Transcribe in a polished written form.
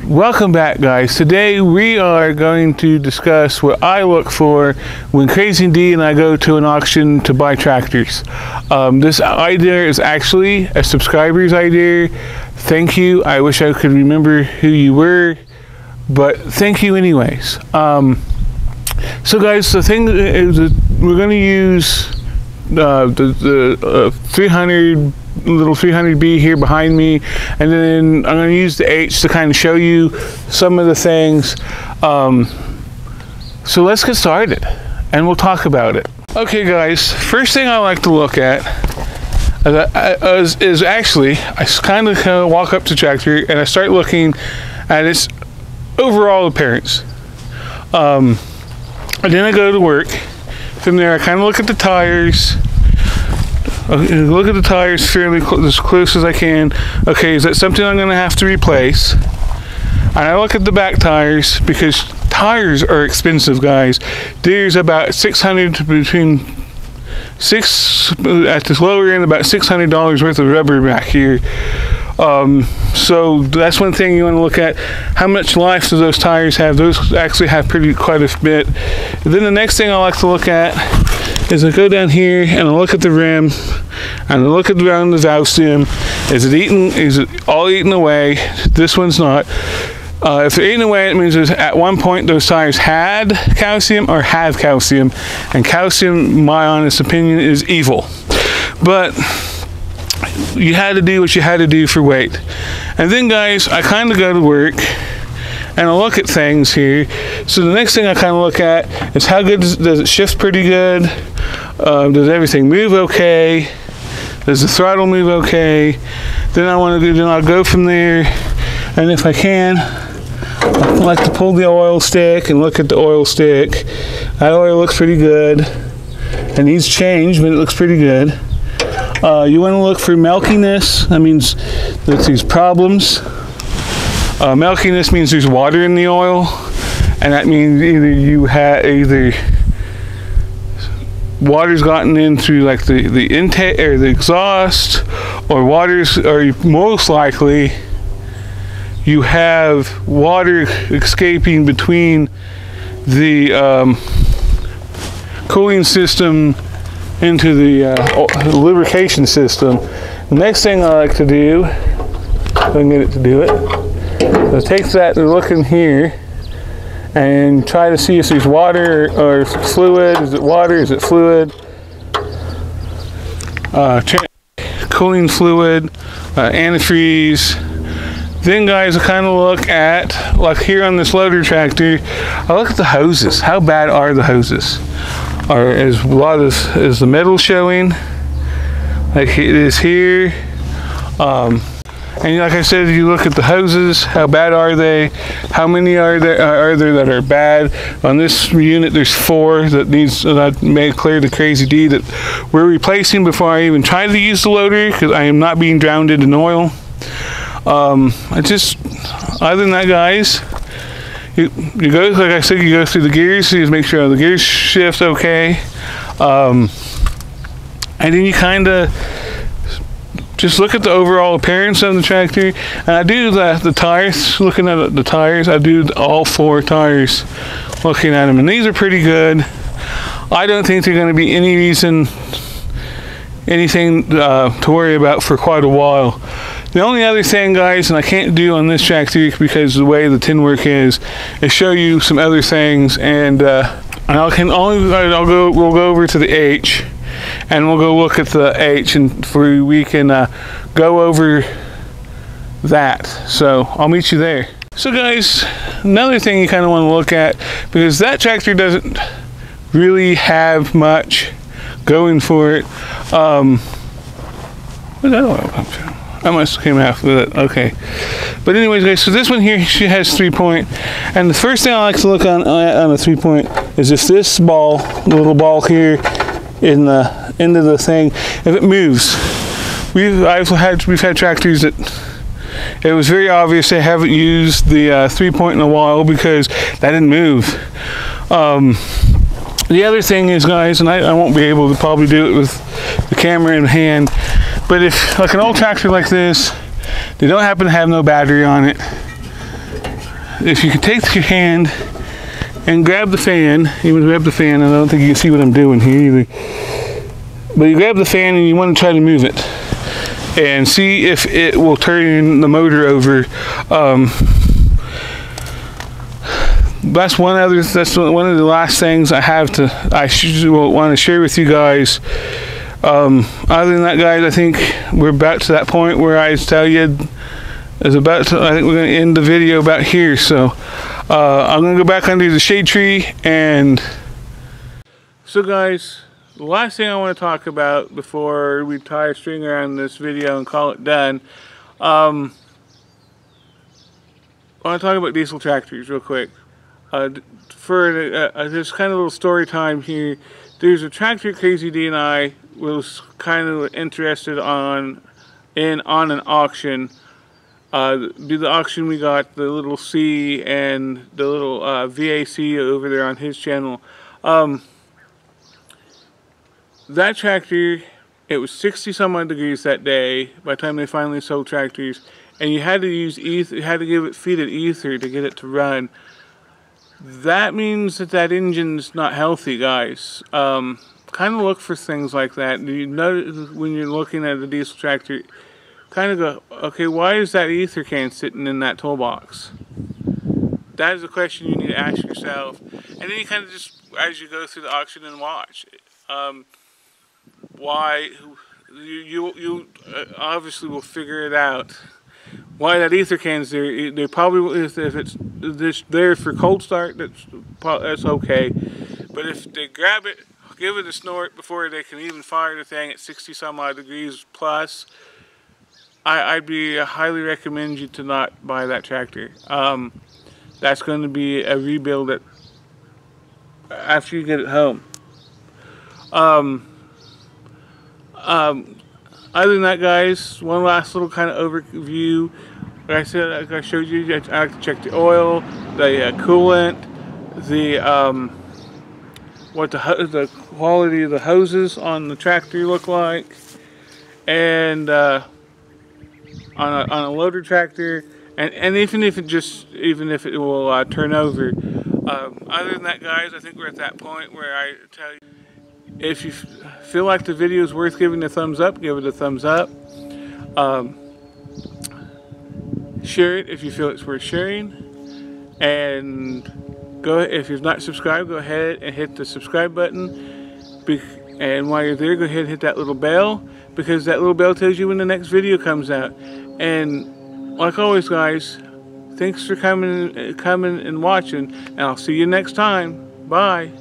Welcome back, guys. Today we are going to discuss what I look for when Crazy D and I go to an auction to buy tractors. This idea is actually a subscriber's idea. Thank you. I wish I could remember who you were, but thank you anyways. So guys, the thing is that we're going to use the 300 little 300B here behind me, and then I'm going to use the H to kind of show you some of the things. So let's get started and we'll talk about it. Okay guys, first thing I like to look at is actually I kind of walk up to tractor and I start looking at its overall appearance, and then I go to work. From there I kind of look at the tires. Look at the tires fairly as close as I can. Okay, is that something I'm going to have to replace? And I look at the back tires because tires are expensive, guys. There's about between at this lower end, about $600 worth of rubber back here. So that's one thing you want to look at. How much life do those tires have? Those actually have quite a bit. And then the next thing I like to look at is I go down here and I look at the rim and I look around the valve stem. Is it all eaten away? This one's not. If they're eaten away, it means at one point those tires had calcium or have calcium, and calcium, my honest opinion, is evil. But you had to do what you had to do for weight. And then guys, I kind of go to work and I look at things here. So the next thing I kind of look at is how good does it shift pretty good? Does everything move okay? Does the throttle move okay? Then I'll go from there, and if I can, I like to pull the oil stick and look at the oil stick. That oil looks pretty good. It needs change, but it looks pretty good. You want to look for milkiness. That means that these problems. Milkiness means there's water in the oil, and that means either water's gotten in through like the intake or the exhaust, or most likely you have water escaping between the cooling system into the lubrication system. The next thing I like to do, if I can get it to do it, is take that and look in here and try to see if there's water or fluid. Is it water? Is it fluid? Cooling fluid, antifreeze. Then guys, I kind of look at, like here on this loader tractor, I look at the hoses. How bad are the hoses? Is the metal showing like it is here? And like I said, if you look at the hoses, how bad are they? How many are there that are bad? On this unit, there's 4 that needs. I made clear to Crazy D that we're replacing before I even try to use the loader, because I am not being drowned in oil. Other than that, guys, you go, like I said, you go through the gears, you just make sure the gears shift okay, and then you kind of just look at the overall appearance of the tractor. And I do the tires, looking at the tires, I do all 4 tires, looking at them, and these are pretty good. I don't think they're going to be anything to worry about for quite a while. The only other thing, guys, and I can't do on this tractor because of the way the tin work is show you some other things, and we'll go over to the H, and we'll go look at the H, and we can go over that. So I'll meet you there. So guys, another thing you kind of want to look at, because that tractor doesn't really have much going for it. Where's that oil come from? I must have came out with it. Okay. But anyways, guys, so this one here, she has 3-point. And the first thing I like to look on a 3-point is if this little ball here in the end of the thing, if it moves. We've had tractors that it was very obvious they haven't used the 3-point in a while because that didn't move. The other thing is, guys, and I won't be able to probably do it with the camera in hand, but if like an old tractor like this, they don't happen to have no battery on it, if you can take your hand and grab the fan, even grab the fan, and I don't think you can see what I'm doing here either, but you grab the fan and you want to try to move it and see if it will turn the motor over. That's one of the last things I should want to share with you guys. Other than that, guys, I think we're about to that point where I tell you I think we're going to end the video about here. So I'm going to go back under the shade tree. And so, guys, the last thing I want to talk about before we tie a string around this video and call it done, I want to talk about diesel tractors real quick. For this kind of little story time here, there's a tractor Crazy D and I was kind of interested on an auction. The auction we got the little C and the little VAC over there on his channel. That tractor, it was 60 some odd degrees that day by the time they finally sold tractors, and you had to use ether, you had to feed it ether to get it to run. That means that engine's not healthy, guys. Kind of look for things like that. You notice when you're looking at a diesel tractor, kind of go, okay, why is that ether can sitting in that toolbox? That is a question you need to ask yourself. And then you kind of just, as you go through the auction and watch, why, you obviously will figure it out. Why that ether can's there, they probably, if it's there for cold start, that's okay. But if they grab it, give it a snort before they can even fire the thing at 60 some odd degrees plus, I'd highly recommend you to not buy that tractor. That's going to be a rebuild after you get it home. Other than that, guys, one last little kind of overview. Like I said, like I showed you, I like to check the oil, the coolant, what the quality of the hoses on the tractor look like, and on a loader tractor, and even if it will turn over. Other than that, guys, I think we're at that point where I tell you, if you feel like the video is worth giving a thumbs up, give it a thumbs up. Share it if you feel it's worth sharing. And if you've not subscribed, go ahead and hit the subscribe button. And while you're there, go ahead and hit that little bell, because that little bell tells you when the next video comes out. And like always, guys, thanks for coming and watching, and I'll see you next time. Bye.